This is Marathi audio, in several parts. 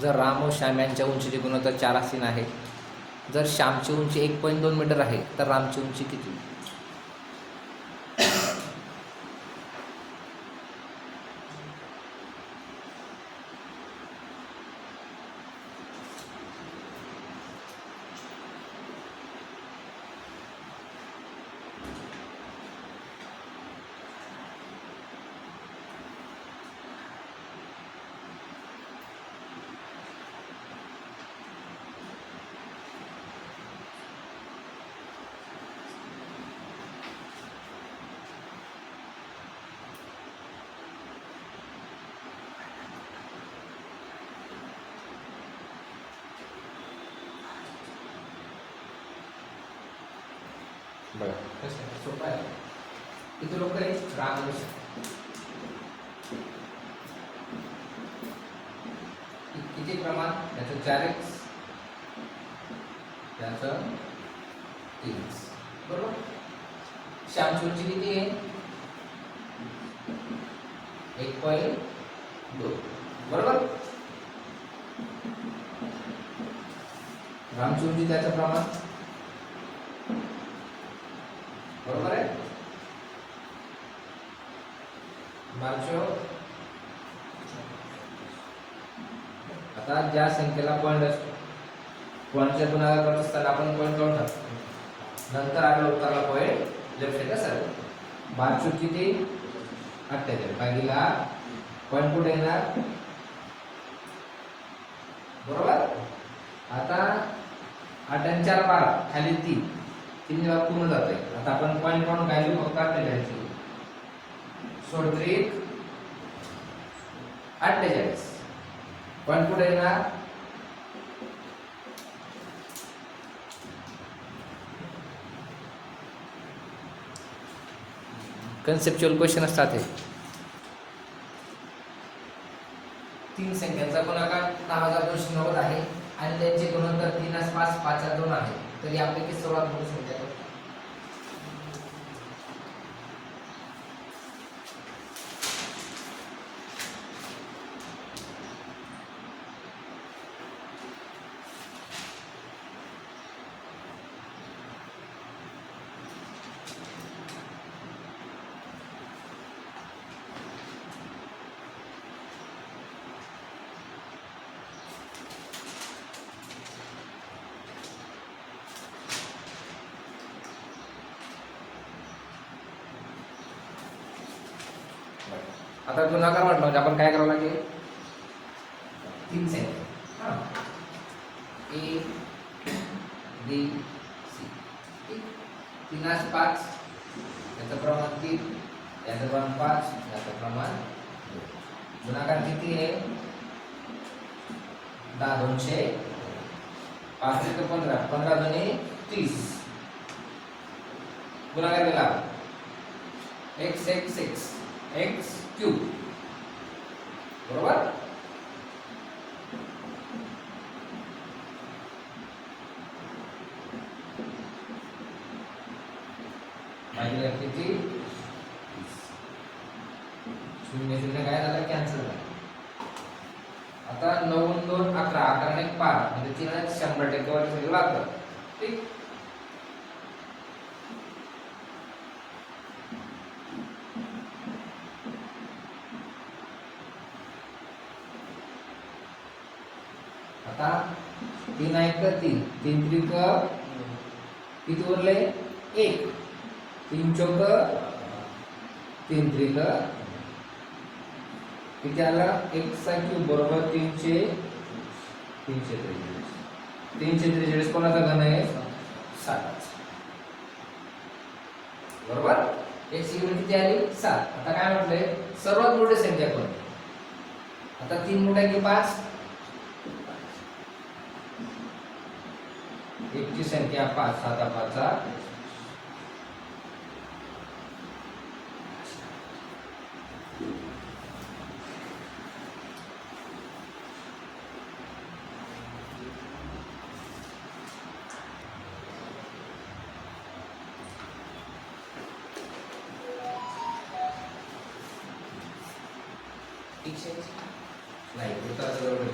जर राम व श्याम यांच्या उंचीचे गुणोत्तर 4 आसीन आहे, जर श्यामची उंची 1.2 मीटर आहे तर रामची उंची किती? बघा कसं आहे, सोपं आहे. किती लोक आहेत? राम व श्याम. किती प्रमाण? त्याचं 4x, त्याचं 3x. बरोबर. श्यामची उंची किती आहे? 1.2. बरोबर. रामची उंची त्याचं प्रमाण बरोबर आहे. मार्चो आता ज्या संख्येला पॉईंट असतो, पॉईंटच्या गुणाकार करत असताना आपण पॉईंट काढून टाकतो, नंतर आपल्या उत्तराला पॉईंट लेफ्ट साईडला सरळ. मार्चो किती? 48 भागीला पॉईंट कुठे येणार? बरोबर. आता 8 आणि 4 12 खाली 3 वेळा पूर्ण जाते. आता आपण पॉईंट काढून व्हॅल्यू फक्त काढले घ्यायची. 16 48 पॉईंट कुठे येणार? कन्सेप्च्युअल क्वेश्चन असतात हे. 3 संख्यांचा गुणाकार 9290 आहे आणि त्यांचे गुणोत्तर 3:5 5:2 आहे. तर यापैकी सर्वात मोठी संख्या कोणती? आता गुणाकार म्हटलं म्हणजे आपण काय करावं लागेल? 3 संख्या ए बी सी. 3:5 याचं प्रमाण 3, याचं प्रमाण 5, याचं प्रमाण 2. गुणाकार किती आहे? 10 200 5 × 15 15 दुनी 30. गुणाकार केला x x x x cube. बरोबर. भागिले किती? 0 0 काय झालं? कॅन्सल झालं. आता 9 2 11 11 आणि 1 12 म्हणजे 3 आणि 100% वर सगळं लागतं. ठीक. आता 3 1 3 3 त्रिक किती उरले? 1 3 चौक 3 त्रिक किती आलं? x चा क्यूब बरोबर 343. 343 कोणाचा घन आहे? 7. बरोबर. x ची किती आली? 7. आता काय म्हटलंय? सर्वात मोठी संख्या कोणती? आता 3 मोठ्या की 5? 1 ची संख्या 5 7 5 नाही, उत्तर बरोबर आहे.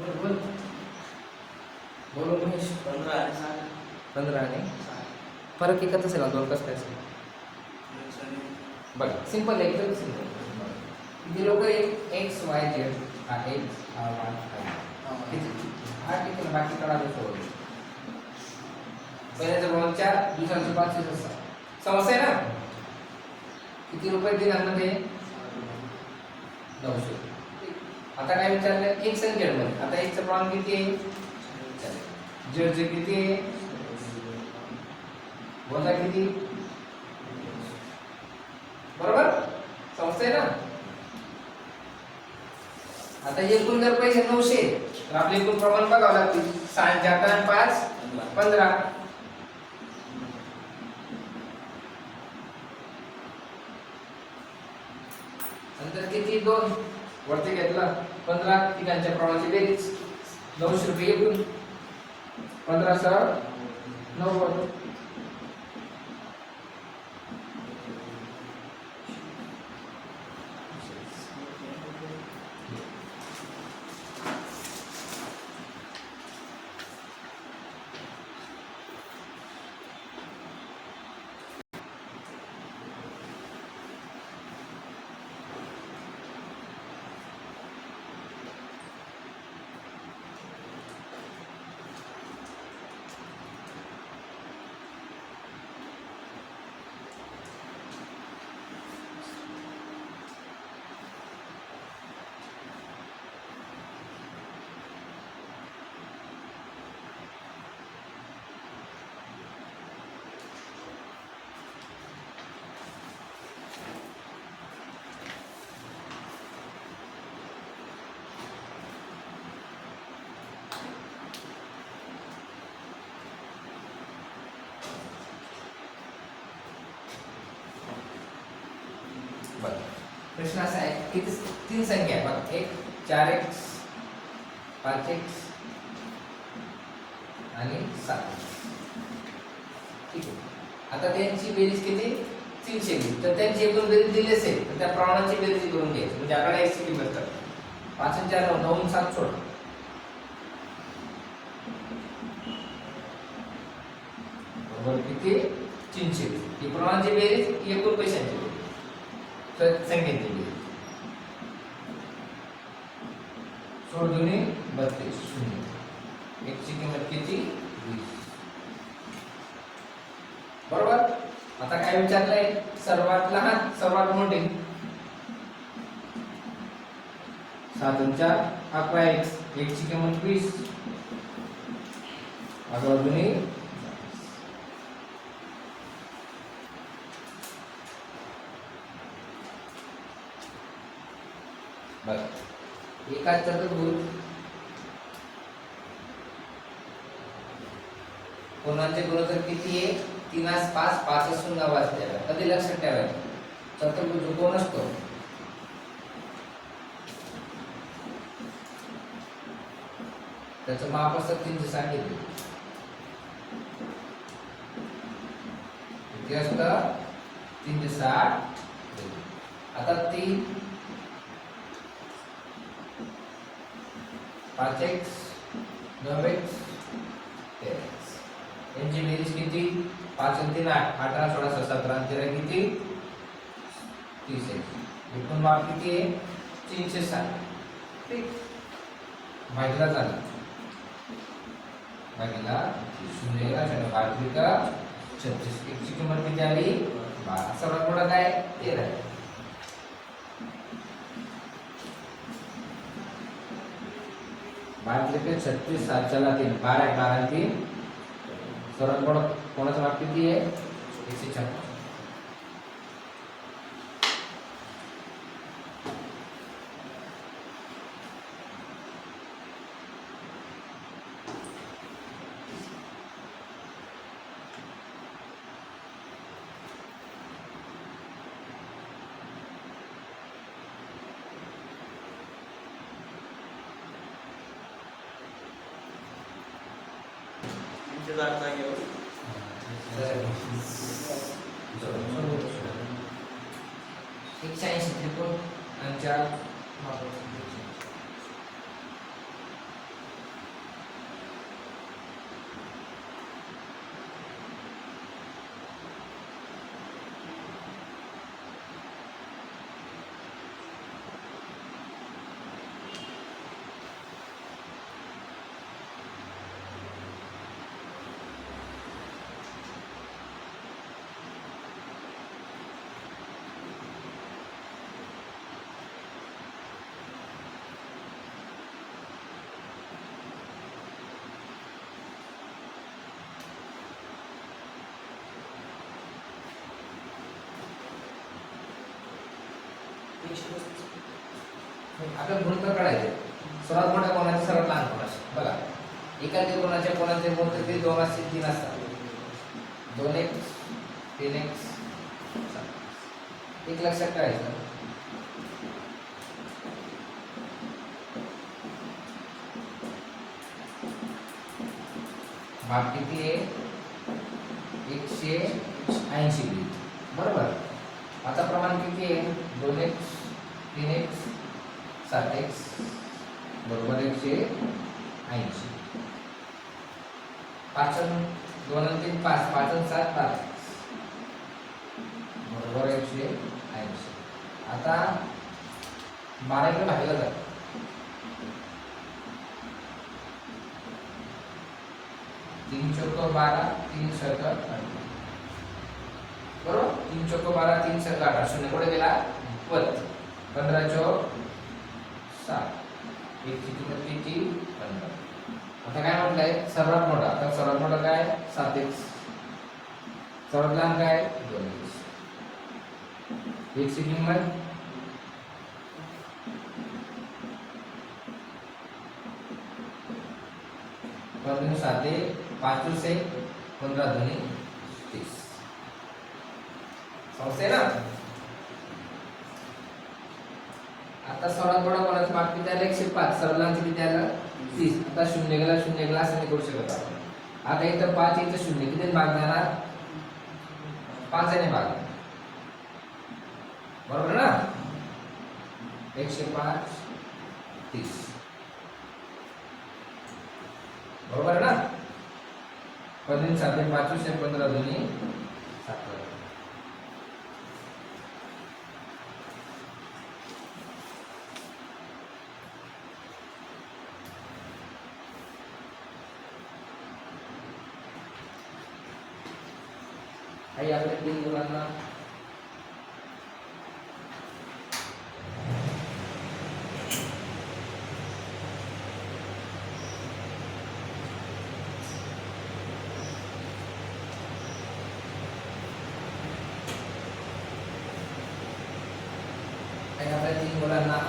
बोल बोलो महेश. 15 आणि 7. 15 आणि फरक एकच असेल ना, दोन कसं काय असेल बघा. सिंपल आहे, एकदम सिंपल. किती लोक एक्स वाय झेड हा एक्स हा वाय हा हा ठीक आहे. बाकी कडा सोडून पहिल्याच्या प्रमाणच्या दुसऱ्याचे 500 असतात. समस्या आहे ना. किती रुपये दिनांमध्ये 900. आता काय विचारलं एक्स आणि झेड मध्ये. आता एक्सचं प्रमाण किती आहे, झेडचे किती आहे, वजा किती, बरोबर. समजतंय ना. आता एकूण जर पैसे 900 तर आपले एकूण प्रमाण बघावं लागतील. 6 4 5 15. नंतर किती 2 वरती घेतला 15 ठिकाणच्या प्रमाणाची बेरीज 900 रुपये एकूण. 15 सह 90. प्रश्न असा आहे की 3 संख्या आहे बघा. एक 4x 5x आणि 7x. ठीक आहे. आता त्यांची बेरीज किती 320. तर त्यांची एकूण बेरीज दिली असेल तर त्या प्रमाणाची बेरीज करून घ्यायची. म्हणजे आपल्याला x ची किंमत कळते. 5 आणि 4 9 9 7 सोडा. बरोबर किती 320. ही प्रमाणाची बेरीज एकूण पैशांची बेरीज संख्येची बेरीज. 16 दुनी 32 शून्य. x ची किंमत किती 20. बरोबर. आता काय विचारलंय सर्वात लहान सर्वात मोठे 7 आणि 4 11x. x ची किंमत 20. आता दुनी बघा. एकाच चतुर्भुज कोणाचे गुणोत्तर किती आहे 3 5 5 असून 9 असते. कधी लक्षात ठेवायचं चतुर्भुज कोण असतो त्याचं माप असतं 360 डिग्री. किती असतं 360 डिग्री. आता 3 5x 9x 13x. यांची बेरीज किती 5 आणि 3 8 18 16 17 आणि 13 किती 30x. एकूण माप किती आहे 360. ठीक. भागीला झाला भागीला 0 का 36. x ची किंमत किती आली 12. सर्वात मोठा काय 13. 12 36 7 चला 3 12 12 3. सर्वात मोठा कोणाचा माप किती आहे 156. आपल्याला गुणोत्तर काढायचे. सर्वात मोठ्या कोणाचे सर्वात लहान कोणाचे बघा. एका कोणाच्या कोणाचे मोठे ते 2 असतील 3 असतात. 2x 3x एक लक्षात ठेवायचं. भाग किती आहे 180 डिग्री बरोबर. आता प्रमाण किती आहे 2x 3x 7x बरोबर 180. 5 2 आणि 3 5 5 आणि 7 12 बरोबर 180. आता 12 इकडे भागलं जातं. 3 चौक 12 3 षटक 18 बरोबर. 3 चौक 12 3 षटक 18 शून्य पुढे गेला वरती 15 चौक 7 एक ची किंमत किती 15. आता काय म्हटलंय सर्वात मोठा. आता सर्वात मोठा काय 7x. सर्वात लहान काय 2x. एक ची किंमत 7 5 से 15 दुनी 30. समजते ना. आता सर्वात मोठा कोणाचा भाग किती आला 105. सर्वात लहान किती आला 30. आता शून्य गेला असं नाही करू शकत आपण. आता इथं 5 इथं शून्य किती भाग जाणार 5 ने भाग बरोबर ना. 105 30 बरोबर ना. 15 7 5 से 15 दुनी 7. आई आपल्या 3 मुलांना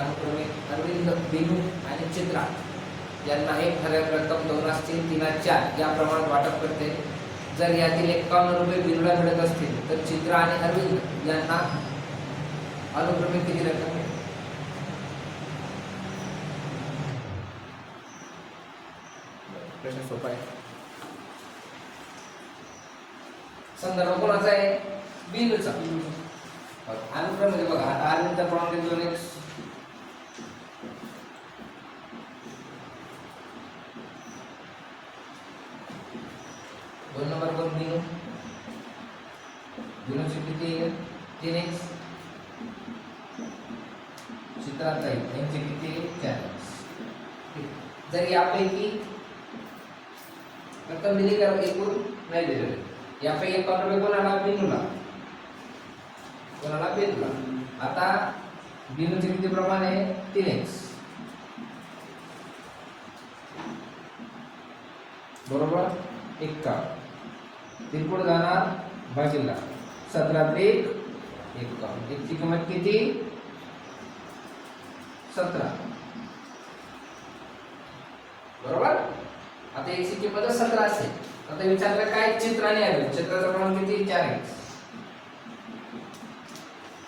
अनुक्रमे अरविंद बिनू आणि चित्रा यांना 1 ठराविक रक्कम 2 असतील 3 4 या प्रमाणात वाटप करते. जर यातील 51 रुपये बिनूला मिळत असतील तर चित्रा आणि अरविंद यांना अनुक्रमे किती रक्कम मिळेल. प्रश्न सोपा आहे. संदर्भ कोणाचा आहे बिनूचा. अनुक्रम मध्ये बघा आता अरविंदचा प्रमाण 2x 2 नंबर पर बिनू बिनूची किती 3x. चित्रात यांची किती 4x. जर यापैकी रक्कम दिली का एकूण नाही दिलेली. यापैकी 51 रुपये कोणाला बिनूला बिनूला. आता बिनूचे किती प्रमाण आहे 3x बरोबर 51. 3 पुढे जाणार भागीला 17 1 51. एक ची किंमत किती 17 बरोबर. आता एक ची किंमत 17 असेल. आता विचारलं काय चित्राने आहे. चित्राचं प्रमाण किती 4x.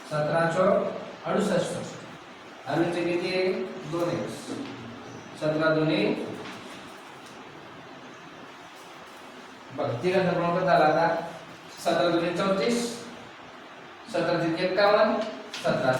17 चौक 68. अरविंदचे किती आहे 2x. 17 दुनी बघ तिघांचा प्रमाण कसा झाला आता 17 दुनी 34. 17 तिथे 51. 17